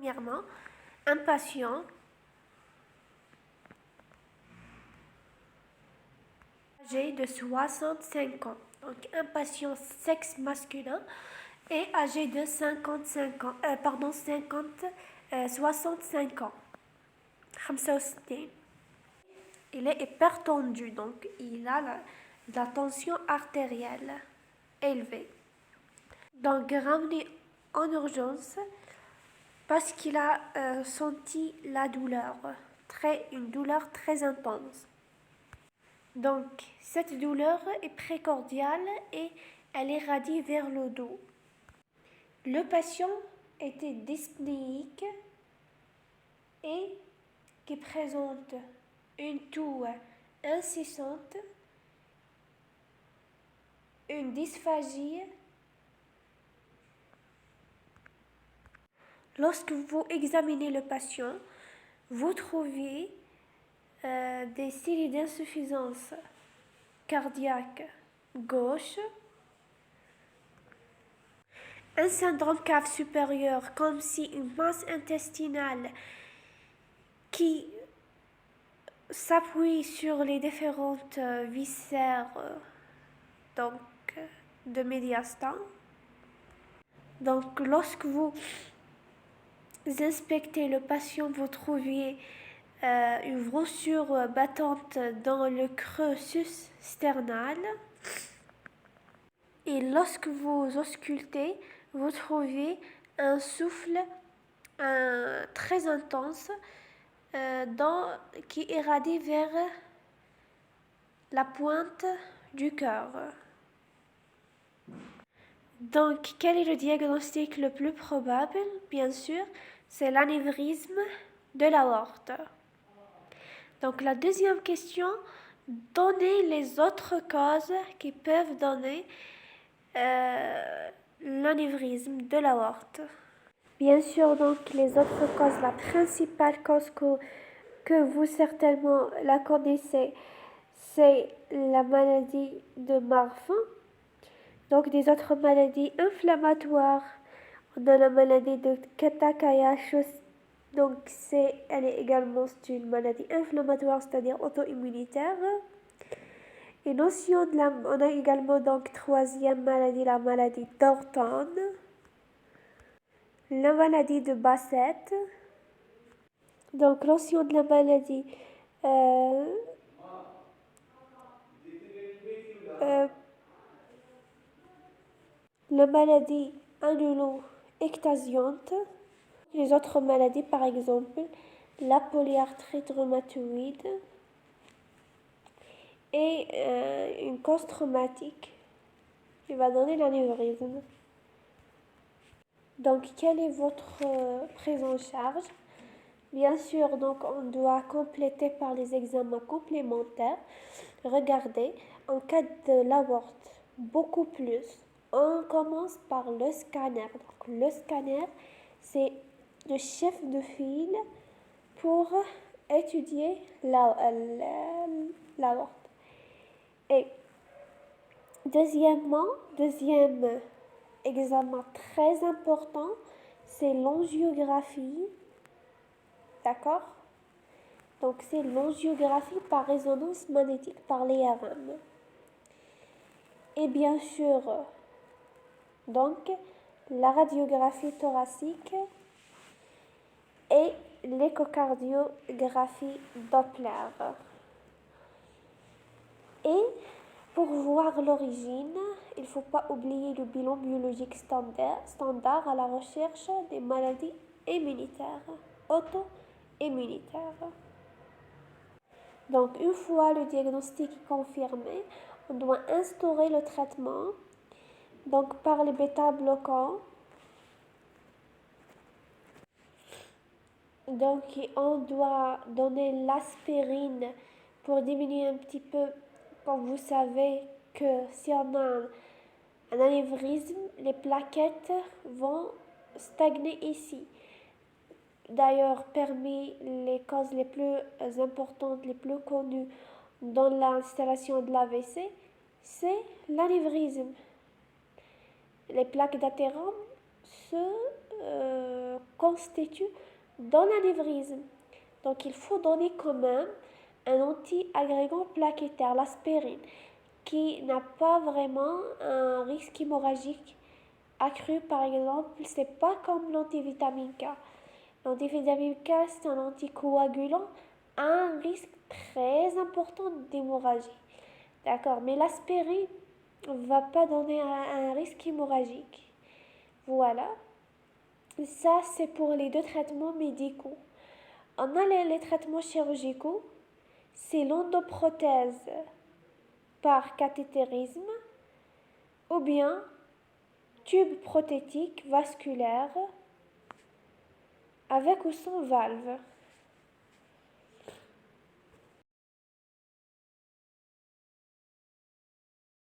Premièrement, un patient âgé de 65 ans. Donc un patient sexe masculin est âgé de 65 ans, 65 ans. 65. Il est hypertendu, donc il a la tension artérielle élevée. Donc ramené en urgence parce qu'il a senti la douleur, une douleur très intense. Donc cette douleur est précordiale et elle irradie vers le dos. Le patient était dyspnéique et qui présente une toux incessante, une dysphagie. Lorsque vous examinez le patient, vous trouvez des signes d'insuffisance cardiaque gauche, un syndrome cave supérieur, comme si une masse intestinale qui s'appuie sur les différentes viscères de médiastin. Donc lorsque vous inspectez le patient, vous trouvez une brossure battante dans le creux sus-sternal. Et lorsque vous auscultez, vous trouvez un souffle très intense qui irradie vers la pointe du cœur. Donc, quel est le diagnostic le plus probable? Bien sûr, c'est l'anévrisme de l'aorte. Donc, la deuxième question, donnez les autres causes qui peuvent donner l'anévrisme de l'aorte. Bien sûr, donc, les autres causes, la principale cause que vous certainement la connaissez, c'est la maladie de Marfan. Donc, des autres maladies inflammatoires, on a la maladie de Takayama. Donc, elle est également une maladie inflammatoire, c'est-à-dire auto-immunitaire. Et on a également donc troisième maladie, la maladie d'Orton, la maladie de Bassett. Donc, notion de la maladie la maladie annulo-ectasiante. Les autres maladies, par exemple, la polyarthrite rhumatoïde et une cause traumatique qui va donner l'anévrisme. Donc, quelle est votre prise en charge? Bien sûr, donc on doit compléter par les examens complémentaires. Regardez, en cas de l'aorte, beaucoup plus. On commence par le scanner. Donc, le scanner, c'est le chef de file pour étudier l'aorte. Et deuxième examen très important, c'est l'angiographie. D'accord? Donc, c'est l'angiographie par résonance magnétique, par l'IRM. Et bien sûr, donc, la radiographie thoracique et l'échocardiographie Doppler. Et pour voir l'origine, il ne faut pas oublier le bilan biologique standard à la recherche des maladies immunitaires, auto-immunitaires. Donc, une fois le diagnostic confirmé, on doit instaurer le traitement donc par les bêta-bloquants. Donc, on doit donner l'aspirine pour diminuer un petit peu, comme vous savez que si on a un anévrisme, les plaquettes vont stagner ici. D'ailleurs, parmi les causes les plus importantes, les plus connues dans l'installation de l'AVC, c'est l'anévrisme. Les plaques d'athérome se constitue dans l'anévrisme. Donc il faut donner quand même un anti-agrégant plaquettaire, l'aspirine, qui n'a pas vraiment un risque hémorragique accru par exemple. C'est pas comme l'antivitamine K. L'antivitamine K, c'est un anticoagulant à un risque très important d'hémorragie. D'accord, mais l'aspirine ne va pas donner un risque hémorragique. Voilà. Ça, c'est pour les deux traitements médicaux. On a les traitements chirurgicaux. C'est l'endoprothèse par cathétérisme ou bien tube prothétique vasculaire avec ou sans valve.